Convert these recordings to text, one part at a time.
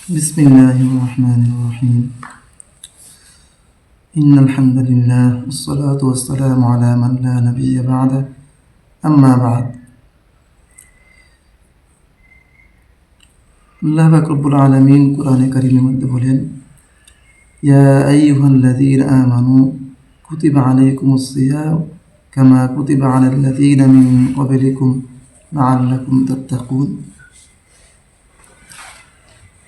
بسم الله الرحمن الرحيم إن الحمد لله والصلاة والسلام على من لا نبي بعده أما بعد الله رب العالمين قرآن كريم মধ্যে বলেন يا أيها الذين آمنوا كتب عليكم الصيام كما كتب على الذين من قبلكم لعلكم تتقون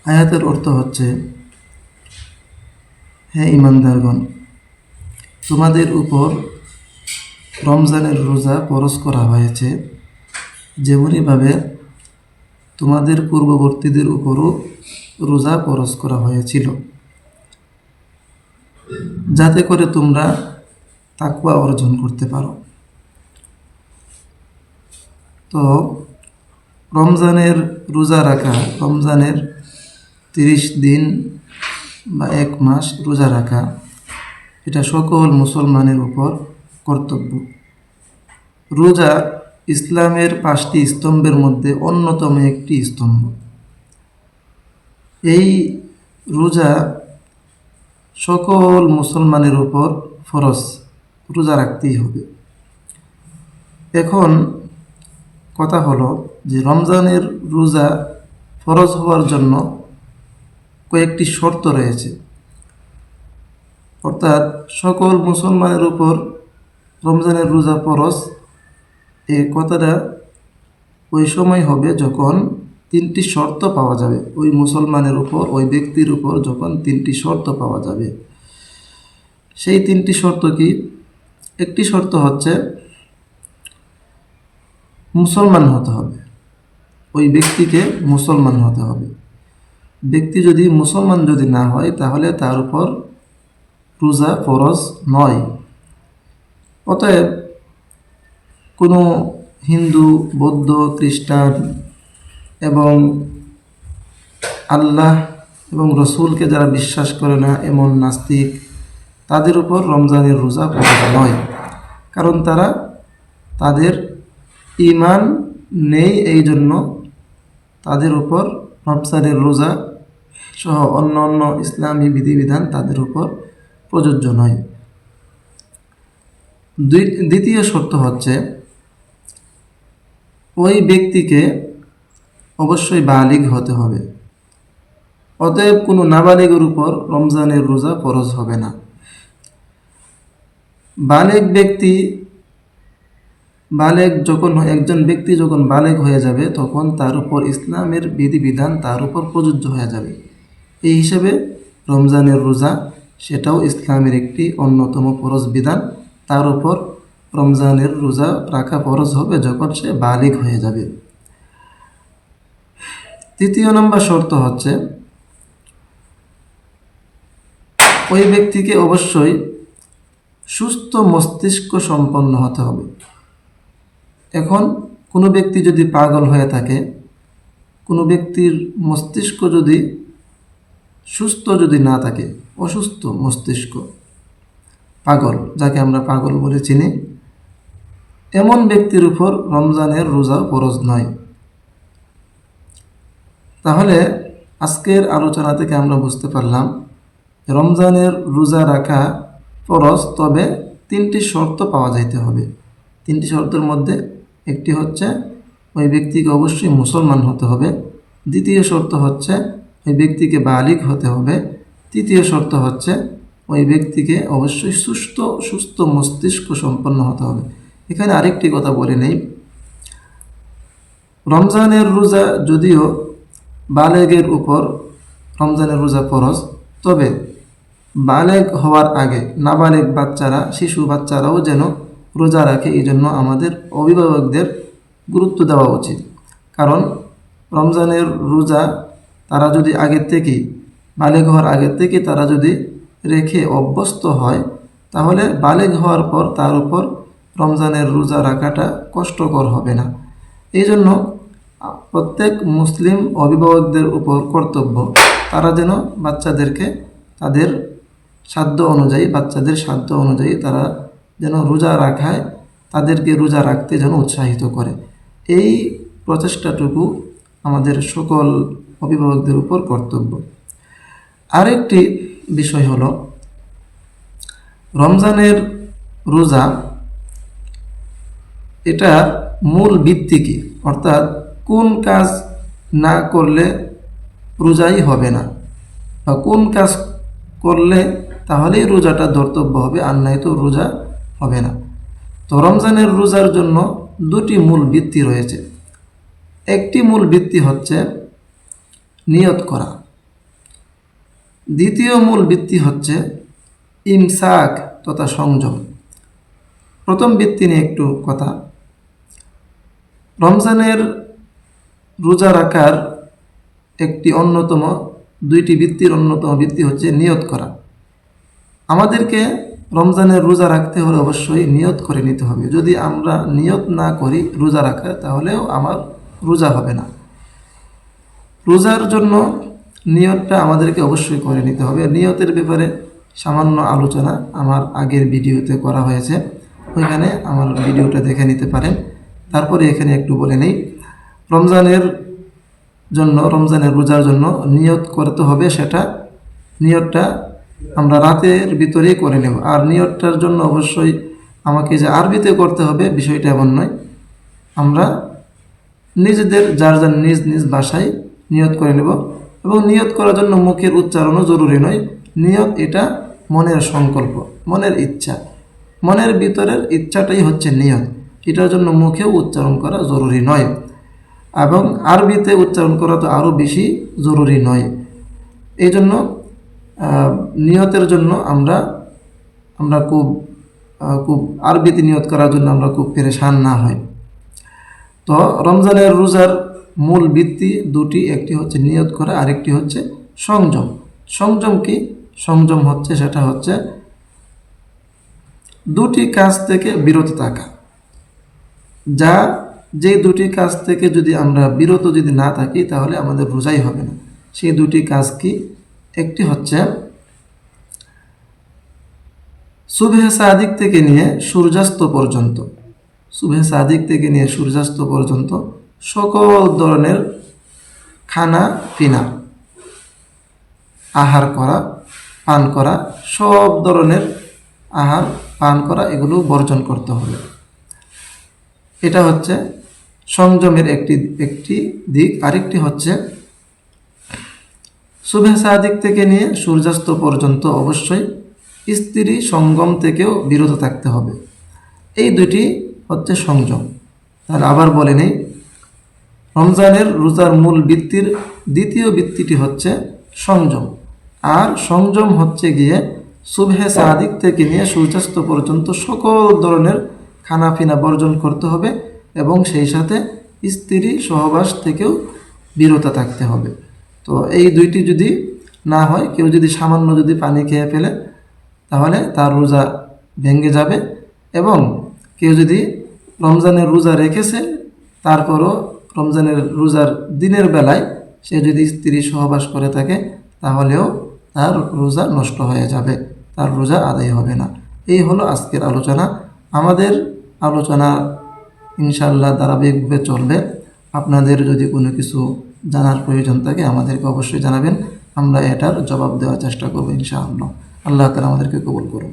আয়াতের অর্থ হচ্ছে, হে ঈমানদারগণ, তোমাদের উপর রমজানের রোজা ফরজ করা হয়েছে, যেমনিভাবে তোমাদের পূর্ববর্তীদের উপরও রোজা ফরজ করা হয়েছিল, যাতে করে তোমরা তাকওয়া অর্জন করতে পারো। তো রমজানের রোজা রাখা, রমজানের 30 দিন বা 1 মাস রোজা রাখা, এটা সকল মুসলমানের উপর কর্তব্য। রোজা ইসলামের 5টি স্তম্ভের মধ্যে অন্যতম একটি স্তম্ভ। এই রোজা সকল মুসলমানের উপর ফরজ, রোজা রাখতেই হবে। এখন কথা হলো যে রমজানের রোজা ফরজ হওয়ার জন্য কয়েকটি শর্ত রয়েছে, অর্থাৎ সকল মুসলমানের উপর রমজানের রোজা ফরজ, এই কথাটা ওই সময় হবে যখন 3টি শর্ত পাওয়া যাবে। ওই মুসলমানের উপর, ওই ব্যক্তির উপর যখন 3টি শর্ত পাওয়া যাবে। সেই 3টি শর্ত কি? একটি শর্ত হচ্ছে মুসলমান হতে হবে, ওই ব্যক্তিকে মুসলমান হতে হবে। ব্যক্তি যদি মুসলমান না হয় তাহলে তার উপর রোজা ফরজ নয়। অতএব কোনো হিন্দু, বৌদ্ধ, খ্রিস্টান এবং আল্লাহ এবং রসুলকে যারা বিশ্বাস করে না, এমন নাস্তিক, তাদের উপর রমজানের রোজা ফরজ নয়, কারণ তাদের ঈমান নেই, এই জন্য তাদের উপর রমজানের রোজা সহ অন্য ইসলামী বিধিবিধান তাদের উপর প্রযোজ্য নয়। দ্বিতীয় শর্ত হচ্ছে ওই ব্যক্তিকে অবশ্যই বালিগ হতে হবে। অতএব কোনো নাবালিগের উপর রমজানের রোজা ফরজ হবে না। একজন ব্যক্তি যখন বালেগ হয়ে যাবে, তখন তার উপর ইসলামের বিধিবিধান তার উপর প্রযোজ্য হয়ে যাবে। এই হিসেবে রমজানের রোজা, সেটাও ইসলামের একটি অন্যতম ফরজ বিধান। তার উপর রমজানের রোজা রাখা ফরজ হবে যখন সে বালিগ হয়ে যাবে। তৃতীয় নম্বর শর্ত হচ্ছে ওই ব্যক্তিকে অবশ্যই সুস্থ মস্তিষ্ক সম্পন্ন হতে হবে। এখন কোনো ব্যক্তি যদি পাগল হয়ে থাকে, কোনো ব্যক্তির মস্তিষ্ক যদি সুস্থ না থাকে, অসুস্থ মস্তিষ্ক, পাগল, যাকে আমরা পাগল বলে চিনি, এমন ব্যক্তির উপর রমজানের রোজা ফরজ নয়। তাহলে আজকের আলোচনা থেকে আমরা বুঝতে পারলাম রমজানের রোজা রাখা ফরজ, তবে 3টি শর্ত পাওয়া যাইতে হবে। 3টি শর্তের মধ্যে একটি হচ্ছে ওই ব্যক্তিকে অবশ্যই মুসলমান হতে হবে। দ্বিতীয় শর্ত হচ্ছে ওই ব্যক্তিকে বালিগ হতে হবে। তৃতীয় শর্ত হচ্ছে ওই ব্যক্তিকে অবশ্যই সুস্থ মস্তিষ্ক সম্পন্ন হতে হবে। এখানে আরেকটি কথা বলে নেই, রমজানের রোজা যদিও বালেগের উপর রমজানের রোজা ফরজ, তবে বালেগ হওয়ার আগে নাবালেগ বাচ্চারা, শিশু বাচ্চারাও যেন রোজা রাখে, এই জন্য আমাদের অভিভাবকদের গুরুত্ব দেওয়া উচিত। কারণ রমজানের রোজা তারা যদি আগের থেকেই, বালেগ হওয়ার আগের থেকে তারা যদি রেখে অভ্যস্ত হয়, তাহলে বালেগ হওয়ার পর তার উপর রমজানের রোজা রাখাটা কষ্টকর হবে না। এই জন্য প্রত্যেক মুসলিম অভিভাবকদের উপর কর্তব্য, তারা যেন বাচ্চাদের সাধ্য অনুযায়ী তারা যেন রোজা রাখায়, তাদেরকে রোজা রাখতে যেন উৎসাহিত করে। এই প্রচেষ্টাটুকু আমাদের সকল অভিভাবকদের উপর কর্তব্য। আরেকটি বিষয় হলো রমজানের রোজা এটা মূল ভিত্তি কি, অর্থাৎ কোন কাজ না করলে রোজাই হবে না, বা কোন কাজ করলে তাহলেই রোজাটা ধর্তব্য হবে, আর নাই তো রোজা হবে না। তো রমজানের রোজার জন্য দুটি মূল ভিত্তি রয়েছে। একটি মূল ভিত্তি হচ্ছে নিয়ত করা, দ্বিতীয় মূল ভিত্তি হচ্ছে ইমসাক তথা সংযম। প্রথম ভিত্তি নিয়ে একটু কথা। রমজানের রোজা রাখার দুইটি ভিত্তির অন্যতম ভিত্তি হচ্ছে নিয়ত করা। আমাদেরকে রমজানের রোজা রাখতে হলে অবশ্যই নিয়ত করে নিতে হবে। যদি আমরা নিয়ত না করি রোজা রাখা, তাহলেও আমার রোজা হবে না। রোজার জন্য নিয়তটা আমাদেরকে অবশ্যই করে নিতে হবে। নিয়তের ব্যাপারে সামান্য আলোচনা আমার আগের ভিডিওতে করা হয়েছে, ওইখানে আমার ভিডিওটা দেখে নিতে পারেন। তারপরে এখানে একটু বলে নেই, রমজানের রোজার জন্য নিয়ত করতে হবে। নিয়তটা আমরা রাতের ভিতরেই করে নেব। আর নিয়তটার জন্য অবশ্যই আমাকে যে আরবিতে করতে হবে বিষয়টা এমন নয়, আমরা যার নিজ নিজ ভাষায় নিয়ত করে নেব। এবং নিয়ত করার জন্য মুখের উচ্চারণও জরুরি নয়। নিয়ত এটা মনের সংকল্প, মনের ইচ্ছা, মনের ভিতরের ইচ্ছাটাই হচ্ছে নিয়ত। এটার জন্য মুখেও উচ্চারণ করা জরুরি নয়, এবং আরবিতে উচ্চারণ করা তো আরও বেশি জরুরি নয়। এই জন্য নিয়তের জন্য আমরা খুব আরবিতে নিয়ত করার জন্য আমরা খুব পেরেশান না হই। তো রমজানের রোজার মূল ভিত্তি দুটি, একটি হচ্ছে নিয়ত করা, আরেকটি হচ্ছে সংযম। সংযম কি? সংযম সেটা হচ্ছে দুটি কাজ থেকে বিরত থাকা। যে দুটি কাজ থেকে যদি আমরা বিরত যদি না থাকি, তাহলে আমাদের রোজাই হবে না। সেই দুটি কাজ কি? একটি হচ্ছে সুবহে সাদিক থেকে নিয়ে সূর্যাস্ত পর্যন্ত সকল ধরনের খানা পিনা, আহার করা, পান করা, সব ধরনের আহার পান করা, এগুলো বর্জন করতে হবে। এটা হচ্ছে সংযমের একটি দিক। আরেকটি হচ্ছে সুবহে সাদিক থেকে নিয়ে সূর্যাস্ত পর্যন্ত অবশ্যই স্ত্রী সঙ্গম থেকেও বিরত থাকতে হবে। এই দুটি হচ্ছে সংযম। তাহলে আবার বলে নেই, রমজানের রোজার মূল ভিত্তির দ্বিতীয় ভিত্তিটি হচ্ছে সংযম। আর সংযম হচ্ছে গিয়ে সুবহে সাদিক থেকে নিয়ে সূর্যাস্ত পর্যন্ত সকল ধরনের খানাপিনা বর্জন করতে হবে, এবং সেই সাথে স্ত্রী সহবাস থেকেও বিরত থাকতে হবে। তো এই দুইটি যদি না হয়, কেউ যদি সামান্য যদি পানি খেয়ে ফেলে, তাহলে তার রোজা ভেঙে যাবে। এবং কেউ যদি রমজানের রোজা রেখেছে, তারপরও রমজানের রোজার দিনের বেলায় সে যদি স্ত্রী সহবাস করে থাকে, তাহলেও তার রোজা নষ্ট হয়ে যাবে, তার রোজা আদায় হবে না। এই হলো আজকের আলোচনা। আমাদের আলোচনা ইনশাআল্লাহ ধারাবাহিকভাবে চলবে। আপনাদের যদি কোনো কিছু জানার প্রয়োজন থাকে আমাদেরকে অবশ্যই জানাবেন, আমরা এটার জবাব দেওয়ার চেষ্টা করব ইনশাআল্লাহ। আল্লাহ তাআলা আমাদেরকে কবুল করুন।